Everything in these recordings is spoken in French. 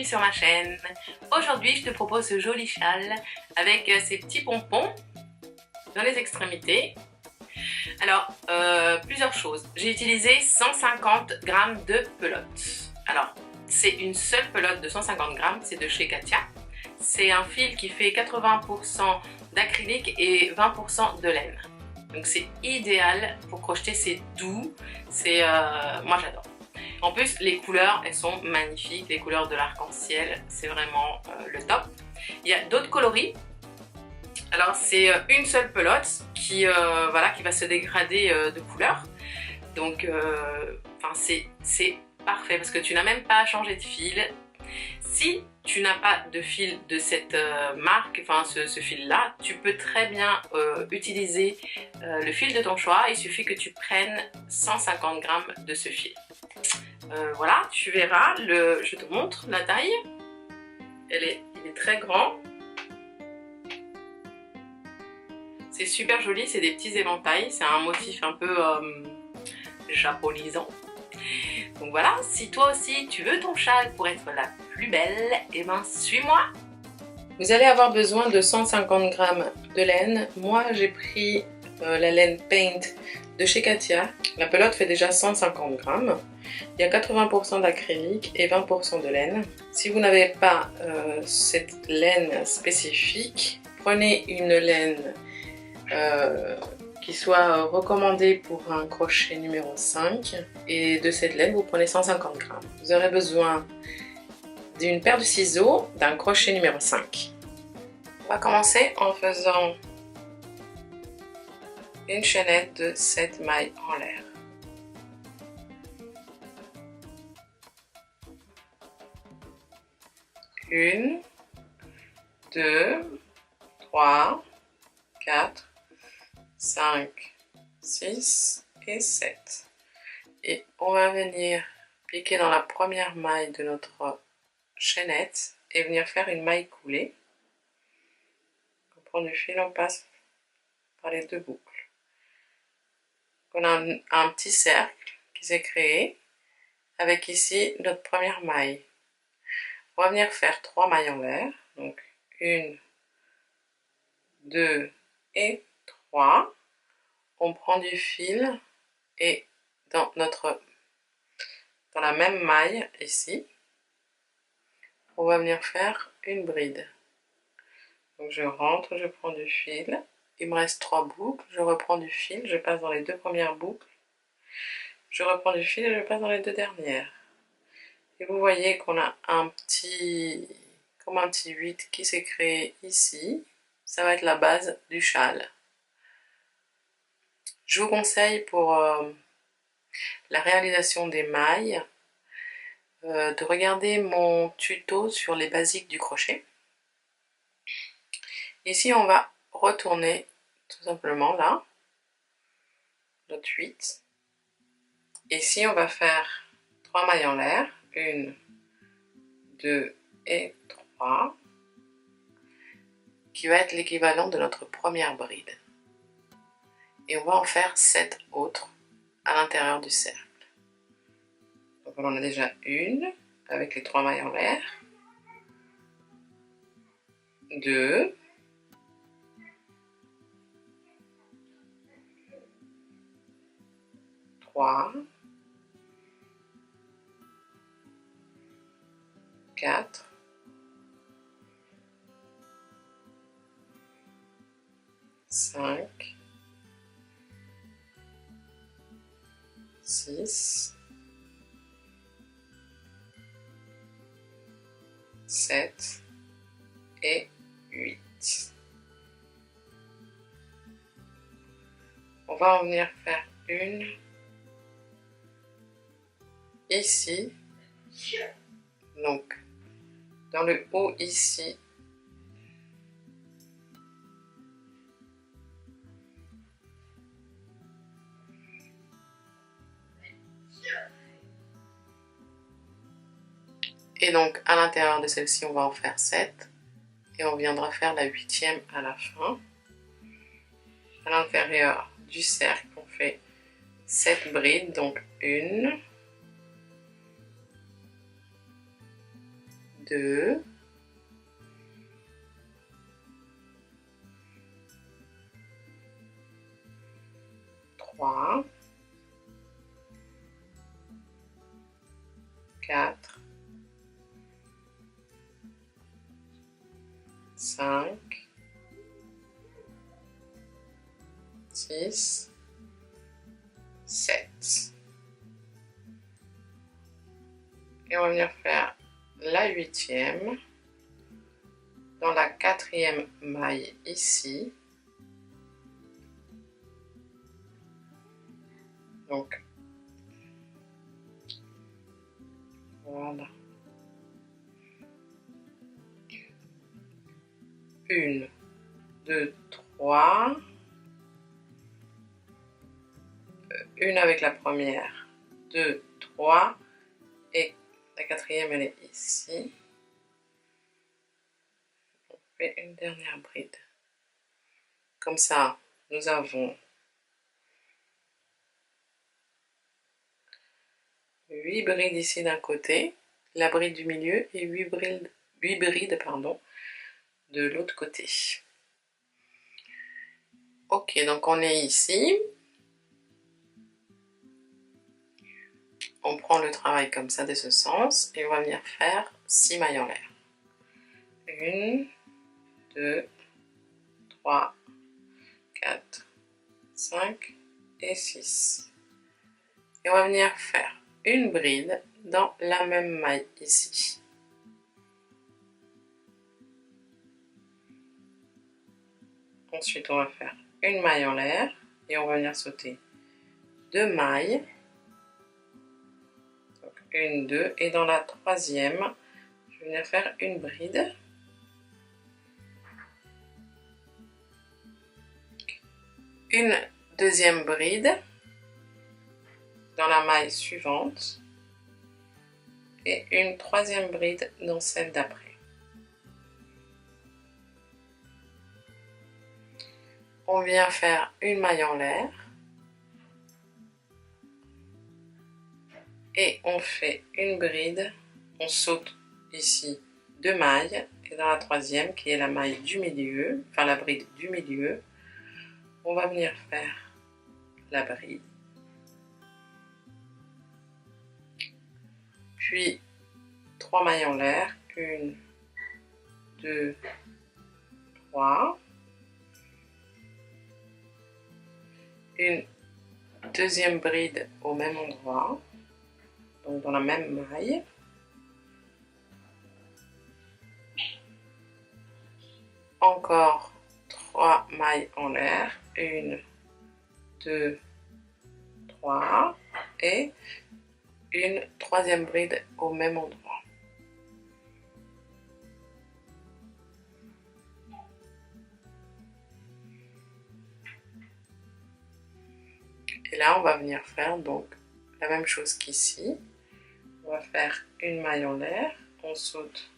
sur ma chaîne. Aujourd'hui, je te propose ce joli châle avec ces petits pompons dans les extrémités. Alors, plusieurs choses. J'ai utilisé 150 g de pelote. Alors, c'est une seule pelote de 150 g, c'est de chez Katia. C'est un fil qui fait 80% d'acrylique et 20% de laine. Donc c'est idéal pour crocheter, c'est doux, moi j'adore. En plus les couleurs elles sont magnifiques, les couleurs de l'arc-en-ciel, c'est vraiment le top. Il y a d'autres coloris. Alors c'est une seule pelote qui va se dégrader de couleur. Donc c'est parfait parce que tu n'as même pas à changer de fil. Si tu n'as pas de fil de cette marque, enfin ce fil là, tu peux très bien utiliser le fil de ton choix. Il suffit que tu prennes 150 g de ce fil. Voilà, tu verras, je te montre la taille. Il est très grand. C'est super joli, c'est des petits éventails, c'est un motif un peu japonisant. Donc voilà, si toi aussi tu veux ton châle pour être la plus belle, et ben suis-moi. Vous allez avoir besoin de 150 g de laine. Moi j'ai pris la laine Paint de chez Katia. La pelote fait déjà 150 g. Il y a 80% d'acrylique et 20% de laine. Si vous n'avez pas cette laine spécifique, prenez une laine qui soit recommandée pour un crochet numéro 5 et de cette laine vous prenez 150 g. Vous aurez besoin d'une paire de ciseaux, d'un crochet numéro 5. On va commencer en faisant une chaînette de 7 mailles en l'air. Une, 2, 3, 4, 5, 6 et 7. Et on va venir piquer dans la première maille de notre chaînette et venir faire une maille coulée. On prend du fil, on passe par les deux boucles. On a un petit cercle qui s'est créé avec ici notre première maille. On va venir faire 3 mailles en l'air. Donc 1, 2 et 3. On prend du fil et dans la même maille ici, on va venir faire une bride. Donc je rentre, je prends du fil, il me reste 3 boucles, je reprends du fil, je passe dans les 2 premières boucles, je reprends du fil et je passe dans les 2 dernières. Et vous voyez qu'on a comme un petit 8 qui s'est créé ici, ça va être la base du châle. Je vous conseille pour la réalisation des mailles de regarder mon tuto sur les basiques du crochet. Ici on va retourner tout simplement là, notre 8. Ici on va faire 3 mailles en l'air, 1, 2 et 3, qui va être l'équivalent de notre première bride. Et on va en faire 7 autres à l'intérieur du cercle. Donc on en a déjà une avec les 3 mailles en l'air, 2, 3, 4, 5, 6, 7 et 8. On va en venir faire une ici, donc dans le haut ici, et donc à l'intérieur de celle-ci on va en faire 7 et on viendra faire la 8e à la fin. À l'intérieur du cercle on fait 7 brides, donc 1, 2, 3, 4, 5, 6, 7. Et on va venir faire la 8e dans la 4e maille ici. Donc voilà. 1, 2, 3. Une avec la première, 2, 3. Et la 4e, elle est ici. On fait une dernière bride. Comme ça, nous avons 8 brides ici d'un côté, la bride du milieu, et 8 brides pardon, de l'autre côté. Ok, donc on est ici. On prend le travail comme ça de ce sens et on va venir faire 6 mailles en l'air. 1, 2, 3, 4, 5 et 6. Et on va venir faire une bride dans la même maille ici. Ensuite, on va faire une maille en l'air et on va venir sauter 2 mailles. Donc 1, 2 et dans la 3e, je vais venir faire une bride. Une 2e bride dans la maille suivante et une 3e bride dans celle d'après. On vient faire une maille en l'air et on fait une bride, on saute ici 2 mailles et dans la 3e qui est la maille du milieu, enfin la bride du milieu, on va venir faire la bride, puis 3 mailles en l'air, 1, 2, 3, une 2e bride au même endroit, donc dans la même maille, encore 3 mailles en l'air, 1, 2, 3 et une 3e bride au même endroit. Et là, on va venir faire donc la même chose qu'ici. On va faire une maille en l'air, on saute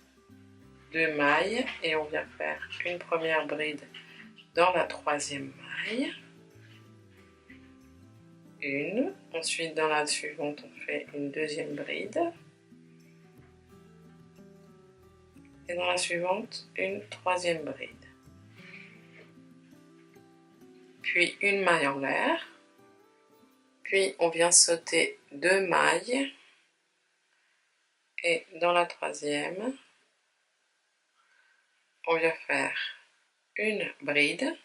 2 mailles et on vient faire une première bride dans la 3e maille. Une, ensuite dans la suivante, on fait une 2e bride. Et dans la suivante, une 3e bride. Puis une maille en l'air. Puis on vient sauter 2 mailles. Et dans la 3e, on vient faire une bride.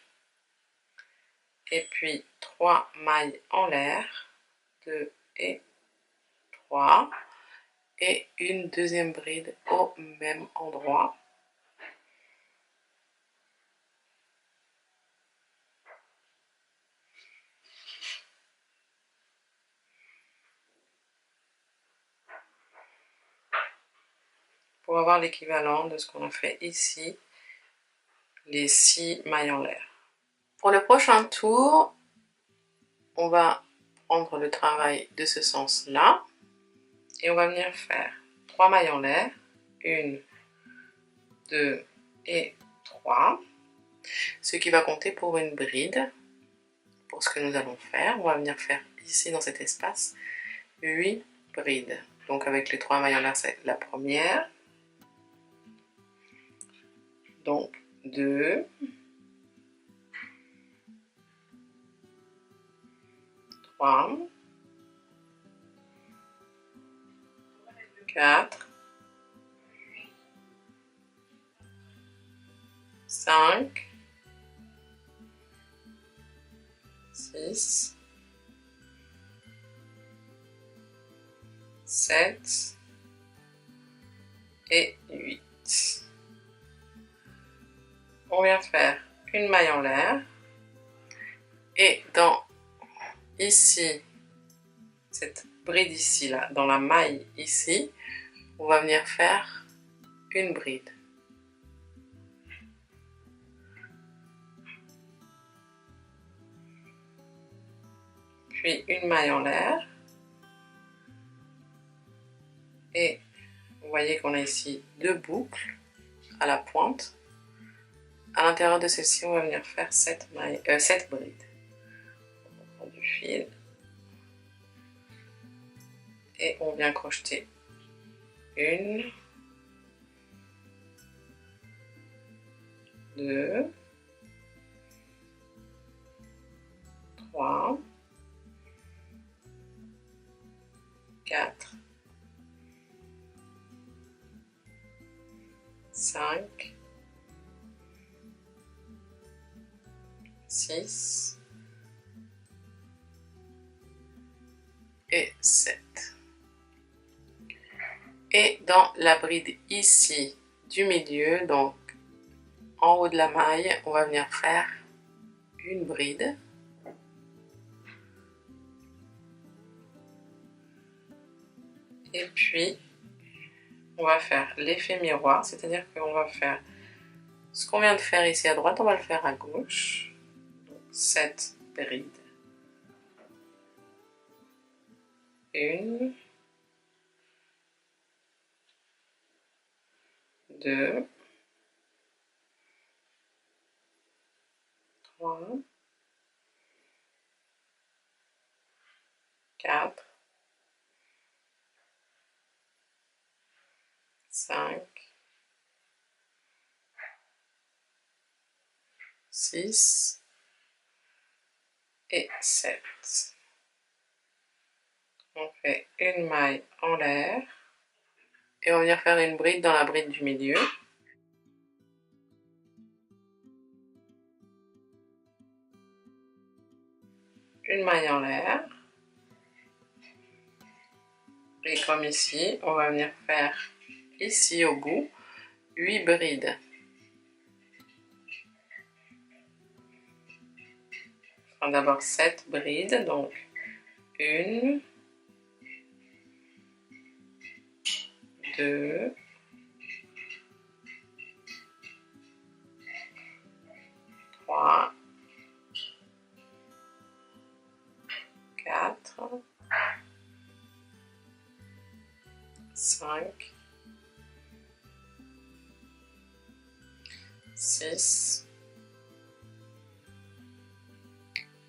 Et puis 3 mailles en l'air. 2 et 3. Et une 2e bride au même endroit. Pour avoir l'équivalent de ce qu'on a fait ici, les 6 mailles en l'air. Pour le prochain tour, on va prendre le travail de ce sens-là et on va venir faire 3 mailles en l'air, 1, 2 et 3, ce qui va compter pour une bride. Pour ce que nous allons faire, on va venir faire ici dans cet espace 8 brides. Donc avec les 3 mailles en l'air, c'est la première, Donc 2, 3, 4, 5, 6, 7 et 8. On vient faire une maille en l'air et dans ici, cette bride ici, là, dans la maille ici, on va venir faire une bride. Puis une maille en l'air. Et vous voyez qu'on a ici 2 boucles à la pointe. À l'intérieur de celle-ci, on va venir faire 7 brides. On prend du fil. Et on vient crocheter 1, 2, 3, 4, 5, 6 et 7. Et dans la bride ici du milieu, donc en haut de la maille, on va venir faire une bride. Et puis, on va faire l'effet miroir, c'est-à-dire qu'on va faire ce qu'on vient de faire ici à droite, on va le faire à gauche. Donc 7 brides. 1, 2, 3, 4, 5, 6 et 7. On fait une maille en l'air et on va venir faire une bride dans la bride du milieu. Une maille en l'air. Et comme ici, on va venir faire ici au bout 8 brides. Enfin, d'abord 7 brides, donc 1, 2, 3, 4, 5, 6,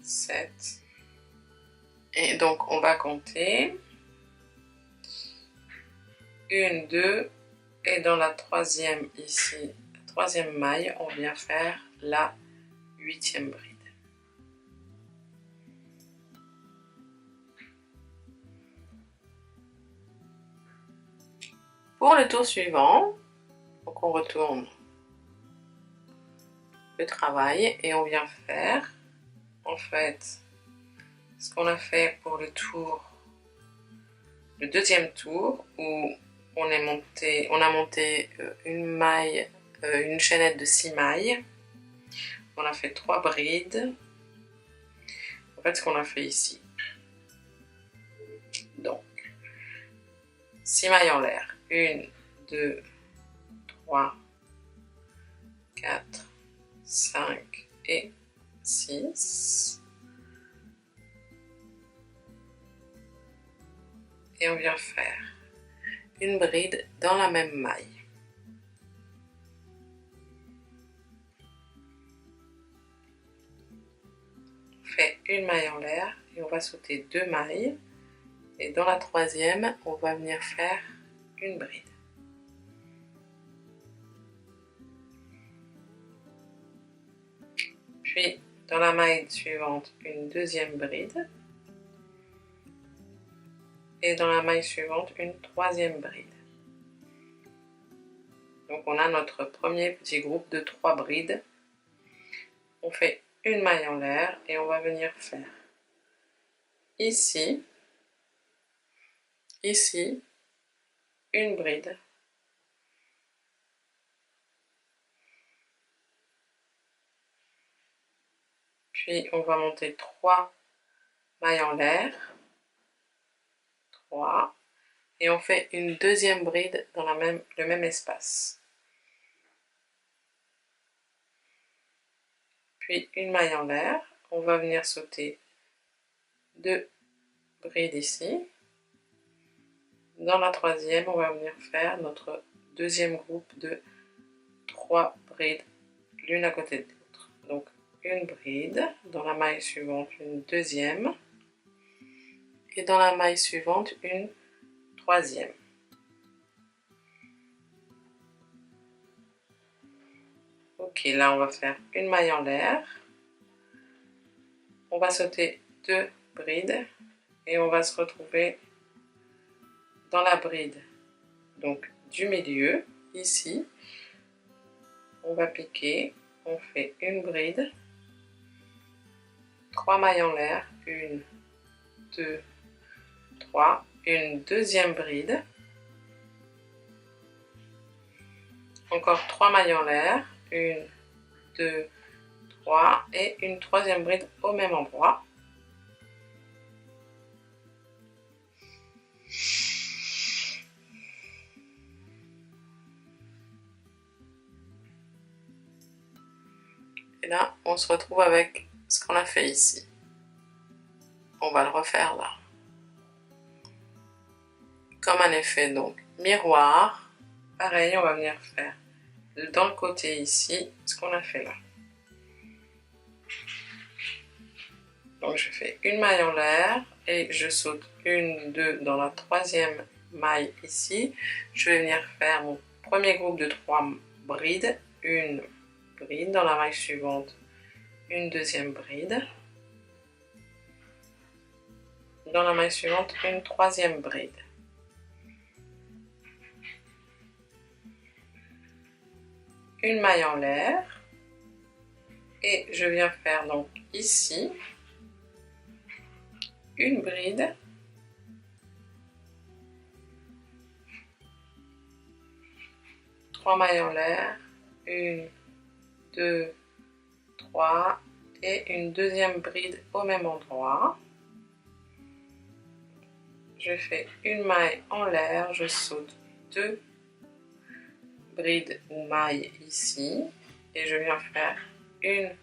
7. Et donc on va compter 1, 2, et dans la troisième ici, la troisième maille, on vient faire la 8e bride. Pour le tour suivant, donc on retourne le travail et on vient faire en fait ce qu'on a fait pour le tour, le deuxième tour où on a monté une maille, une chaînette de 6 mailles. On a fait 3 brides. En fait, ce qu'on a fait ici. Donc, 6 mailles en l'air. 1, 2, 3, 4, 5 et 6. Et on vient faire une bride dans la même maille. On fait une maille en l'air et on va sauter 2 mailles. Et dans la troisième, on va venir faire une bride. Puis dans la maille suivante, une deuxième bride. Et dans la maille suivante, une troisième bride. Donc on a notre premier petit groupe de 3 brides. On fait une maille en l'air et on va venir faire ici, une bride. Puis on va monter 3 mailles en l'air. 3. Et on fait une deuxième bride dans le même espace. Puis une maille en l'air. On va venir sauter 2 brides ici. Dans la troisième, on va venir faire notre deuxième groupe de 3 brides, l'une à côté de l'autre. Donc une bride, dans la maille suivante une deuxième, et dans la maille suivante une troisième. Ok, là on va faire une maille en l'air. On va sauter 2 brides et on va se retrouver dans la bride donc du milieu, ici. On va piquer, on fait une bride, 3 mailles en l'air, 1, 2, 3, une deuxième bride, encore 3 mailles en l'air, 1, 2, 3 et une troisième bride au même endroit. Et là, on se retrouve avec ce qu'on a fait ici. On va le refaire là. Comme un effet donc miroir, pareil, on va venir faire dans le côté ici ce qu'on a fait là. Donc je fais une maille en l'air et je saute 1, 2 dans la troisième maille ici. Je vais venir faire mon premier groupe de 3 brides, une bride, dans la maille suivante une deuxième bride, dans la maille suivante une troisième bride. Une maille en l'air et je viens faire donc ici une bride, trois mailles en l'air, 1, 2, 3 et une deuxième bride au même endroit. Je fais une maille en l'air, je saute 2 brides ou mailles ici et je viens faire une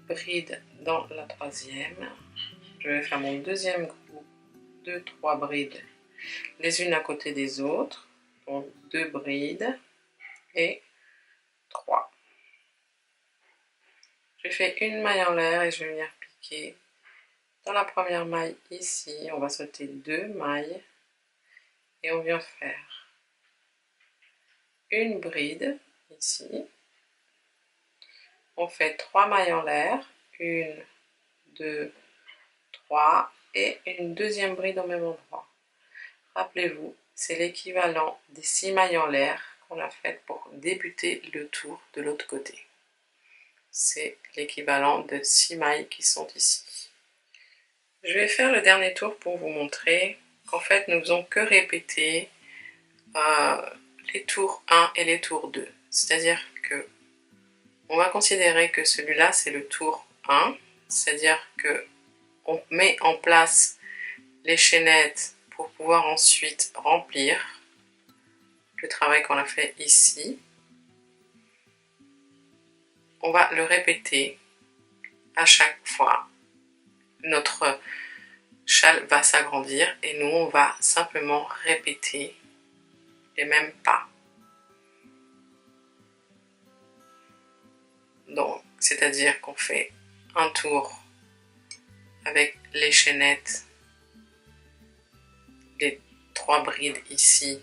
bride dans la troisième. Je vais faire mon deuxième groupe de 3 brides les unes à côté des autres, donc 2 brides et 3. Je fais une maille en l'air et je vais venir piquer dans la première maille ici. On va sauter 2 mailles et on vient faire une bride ici. On fait 3 mailles en l'air, 1, 2, 3 et une deuxième bride au même endroit. Rappelez-vous, c'est l'équivalent des 6 mailles en l'air qu'on a faites pour débuter le tour de l'autre côté. C'est l'équivalent de 6 mailles qui sont ici. Je vais faire le dernier tour pour vous montrer qu'en fait nous faisons que répéter les tours 1 et les tours 2. C'est-à-dire que on va considérer que celui-là c'est le tour 1, c'est-à-dire que on met en place les chaînettes pour pouvoir ensuite remplir le travail qu'on a fait ici. On va le répéter à chaque fois. Notre châle va s'agrandir et nous on va simplement répéter les mêmes pas. Donc, c'est-à-dire qu'on fait un tour avec les chaînettes, les 3 brides ici,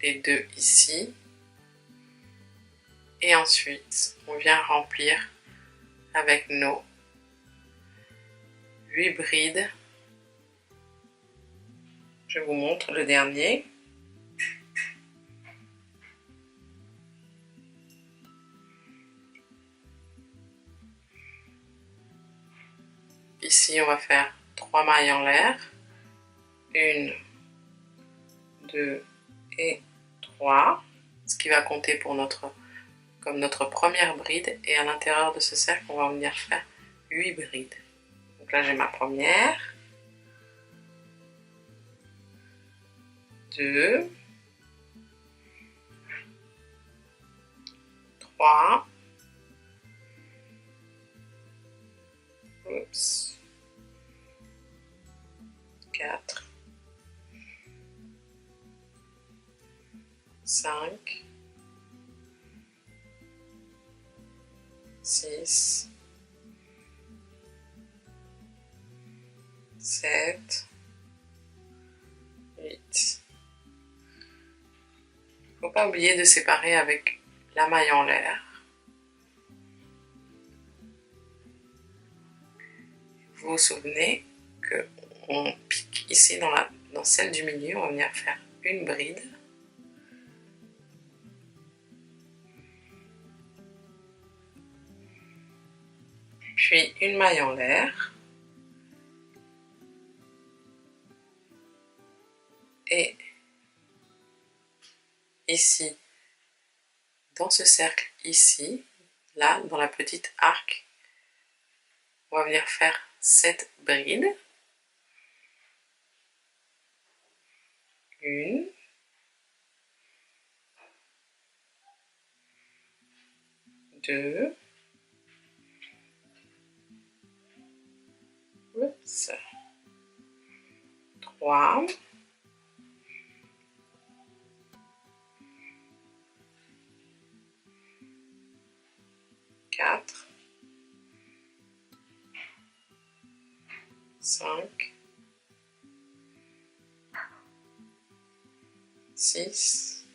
les 2 ici, Et ensuite, on vient remplir avec nos 8 brides. Je vous montre le dernier. Ici, on va faire 3 mailles en l'air. 1, 2 et 3. Ce qui va compter pour comme notre première bride. Et à l'intérieur de ce cercle, on va venir faire 8 brides. Donc là, j'ai ma première. 2. 3. Oups. 4. 5. 6. 7. 8. Il ne faut pas oublier de séparer avec la maille en l'air. Vous vous souvenez qu'on pique ici dans celle du milieu, on va venir faire une bride. Puis une maille en l'air. Et ici, dans ce cercle ici, là, dans la petite arc, on va venir faire 7 brides. 1, 2, 3, 4, 5, 6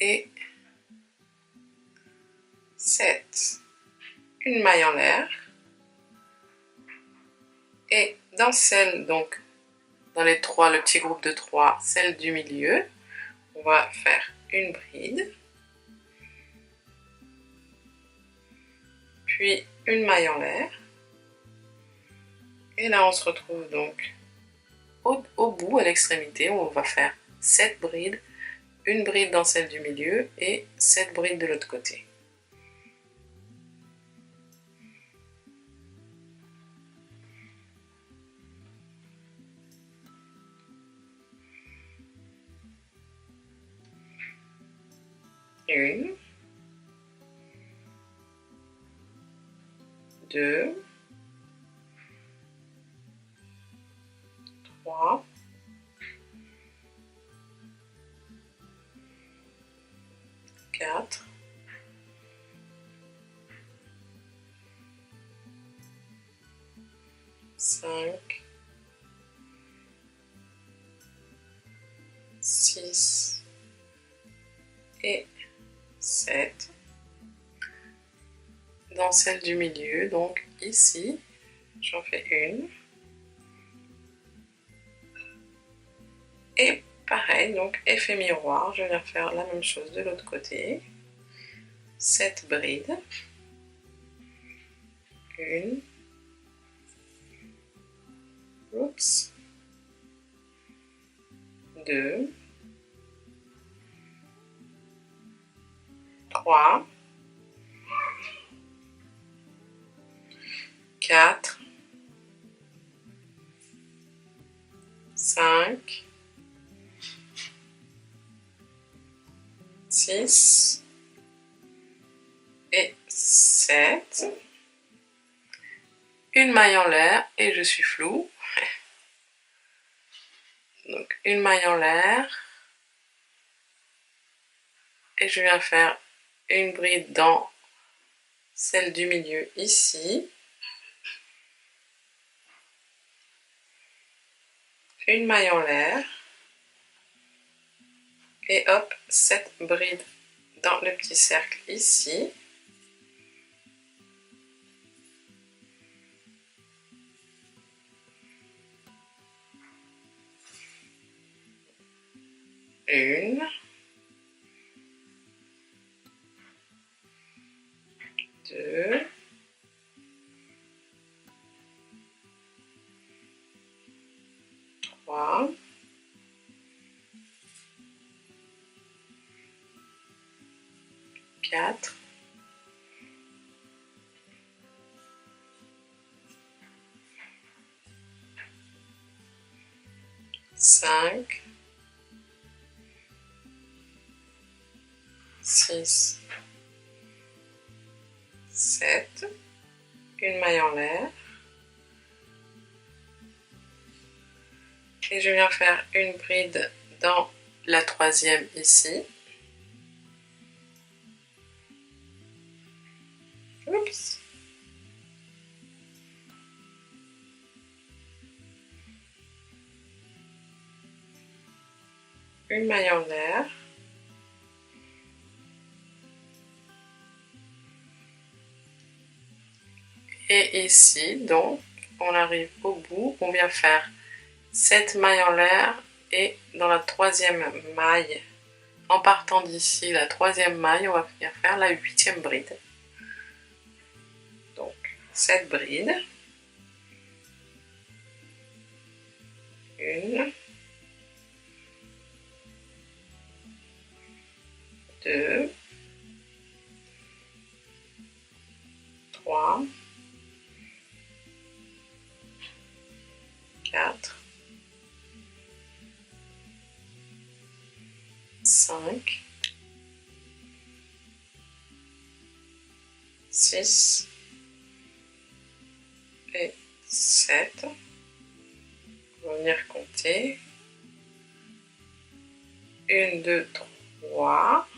et 7. Une maille en l'air. Et dans celle, donc, dans les 3, le petit groupe de 3, celle du milieu, on va faire une bride. Puis une maille en l'air. Et là, on se retrouve donc au bout, à l'extrémité, où on va faire 7 brides, une bride dans celle du milieu et 7 brides de l'autre côté. Une, 2, 3, 4, 5, 6 et 7. Dans celle du milieu, donc ici, j'en fais une. Et pareil, donc effet miroir, je viens faire la même chose de l'autre côté. 7 brides. 1. Oups. 2. 3. 4. 5. 6 et 7. Une maille en l'air et je suis floue. Donc une maille en l'air et je viens faire une bride dans celle du milieu ici. Une maille en l'air et hop, 7 brides dans le petit cercle ici. Une, deux, trois, quatre, cinq, six, sept, une maille en l'air. Et je viens faire une bride dans la troisième ici. Oups. Une maille en l'air. Et ici, donc, on arrive au bout, on vient faire 7 mailles en l'air et dans la troisième maille, en partant d'ici, la troisième maille, on va venir faire la 8e bride. Donc, 7 brides. Une, deux, trois, quatre, 5, 6 et 7. On va venir compter. 1, 2, 3.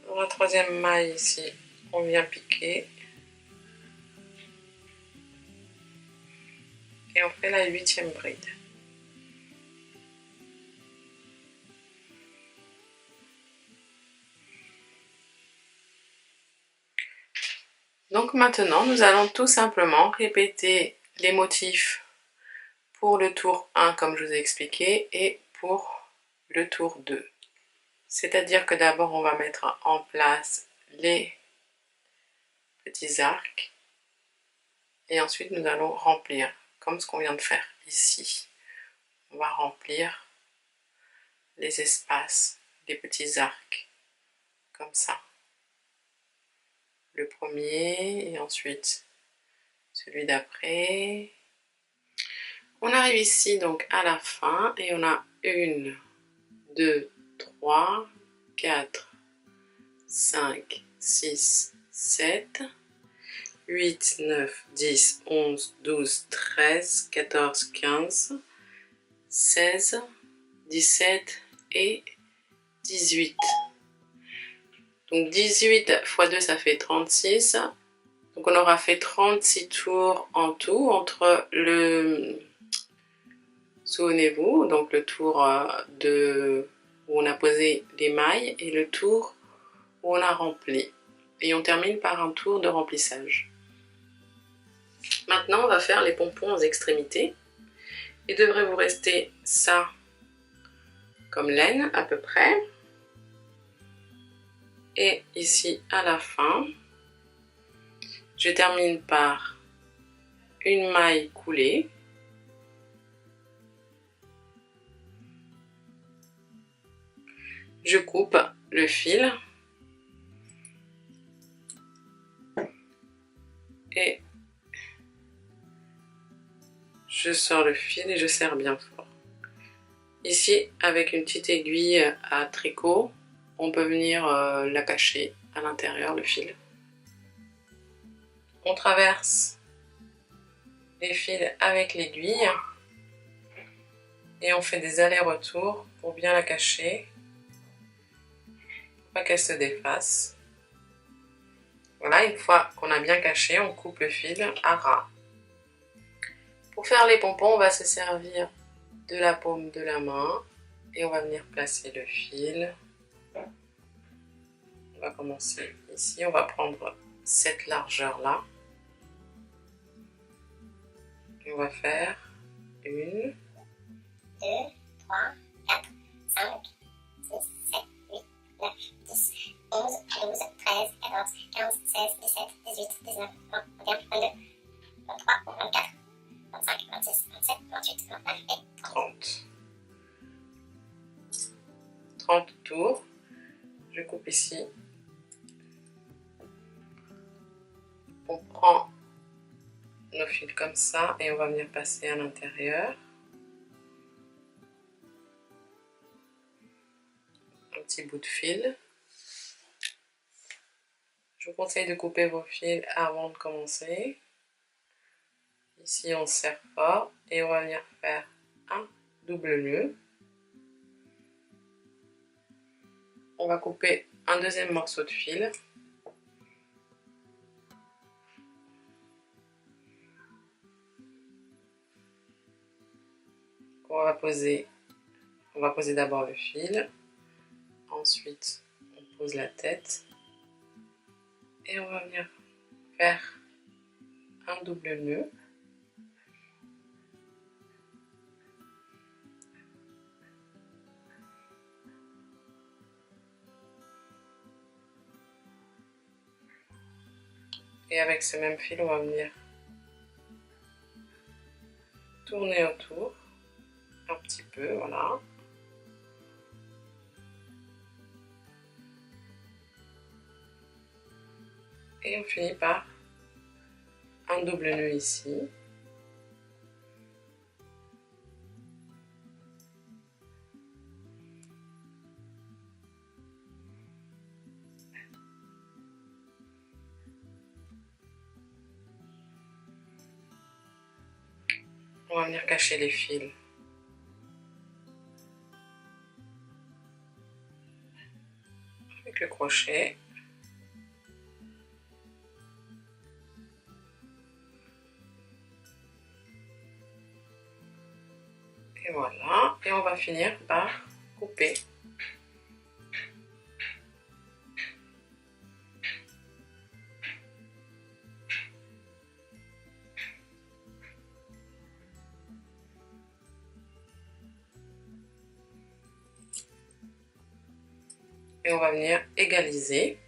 Dans la troisième maille ici, on vient piquer. Et on fait la 8e bride. Donc maintenant, nous allons tout simplement répéter les motifs pour le tour 1 comme je vous ai expliqué et pour le tour 2. C'est-à-dire que d'abord on va mettre en place les petits arcs et ensuite nous allons remplir comme ce qu'on vient de faire ici. On va remplir les espaces, les petits arcs comme ça. Le premier et ensuite celui d'après. On arrive ici donc à la fin et on a 1, 2, 3, 4, 5, 6, 7, 8, 9, 10, 11, 12, 13, 14, 15, 16, 17 et 18. Donc 18 x 2 ça fait 36. Donc on aura fait 36 tours en tout entre le, souvenez-vous, donc le tour où on a posé les mailles et le tour où on a rempli. Et on termine par un tour de remplissage. Maintenant on va faire les pompons aux extrémités. Il devrait vous rester ça comme laine à peu près. Et ici à la fin, je termine par une maille coulée. Je coupe le fil et je sors le fil et je serre bien fort. Ici, avec une petite aiguille à tricot, on peut venir la cacher à l'intérieur, le fil. On traverse les fils avec l'aiguille et on fait des allers-retours pour bien la cacher, pour pas qu'elle se défasse. Voilà, une fois qu'on a bien caché, on coupe le fil à ras. Pour faire les pompons, on va se servir de la paume de la main et on va venir placer le fil va commencer ici. On va prendre cette largeur-là. Et on va faire 1, 2, 3, 4, 5, 6, 7, 8, 9, 10, 11, 12, 13, 14, 15, 16, 17, 18, 19, 20, 21, 22, 23, 24, 25, 26, 27, 28, 29 et 30. 30 tours. Je coupe ici. On prend nos fils comme ça et on va venir passer à l'intérieur. Un petit bout de fil. Je vous conseille de couper vos fils avant de commencer. Ici on serre fort et on va venir faire un double nœud. On va couper un deuxième morceau de fil. On va poser d'abord le fil. Ensuite, on pose la tête. Et on va venir faire un double nœud. Et avec ce même fil, on va venir tourner autour un petit peu, voilà. Et on finit par un double nœud ici. On va venir cacher les fils. Avec le crochet. Et voilà. Et on va finir par couper. Et on va venir égaliser.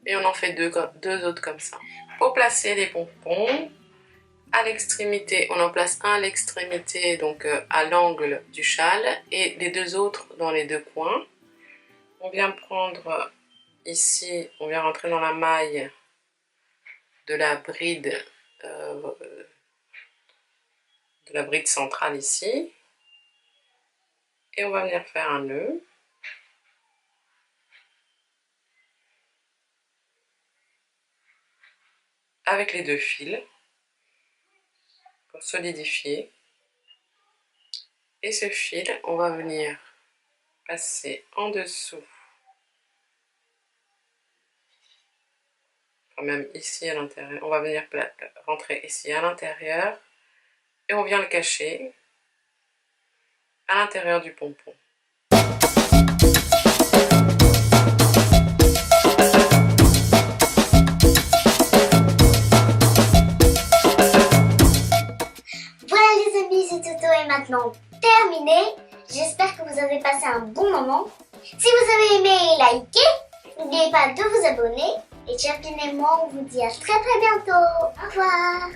Et on en fait deux autres comme ça. Pour placer les pompons, à l'extrémité, on en place un à l'extrémité, donc à l'angle du châle, et les deux autres dans les deux coins. On vient prendre ici, on vient rentrer dans la maille de la bride, centrale ici. Et on va venir faire un nœud. Avec les deux fils pour solidifier. Et ce fil, on va venir passer en dessous, enfin même ici à l'intérieur. On va venir rentrer ici à l'intérieur et on vient le cacher à l'intérieur du pompon. Maintenant terminé. J'espère que vous avez passé un bon moment. Si vous avez aimé, likez. N'oubliez pas de vous abonner. Et Jacqueline et moi, on vous dit à très bientôt. Au revoir.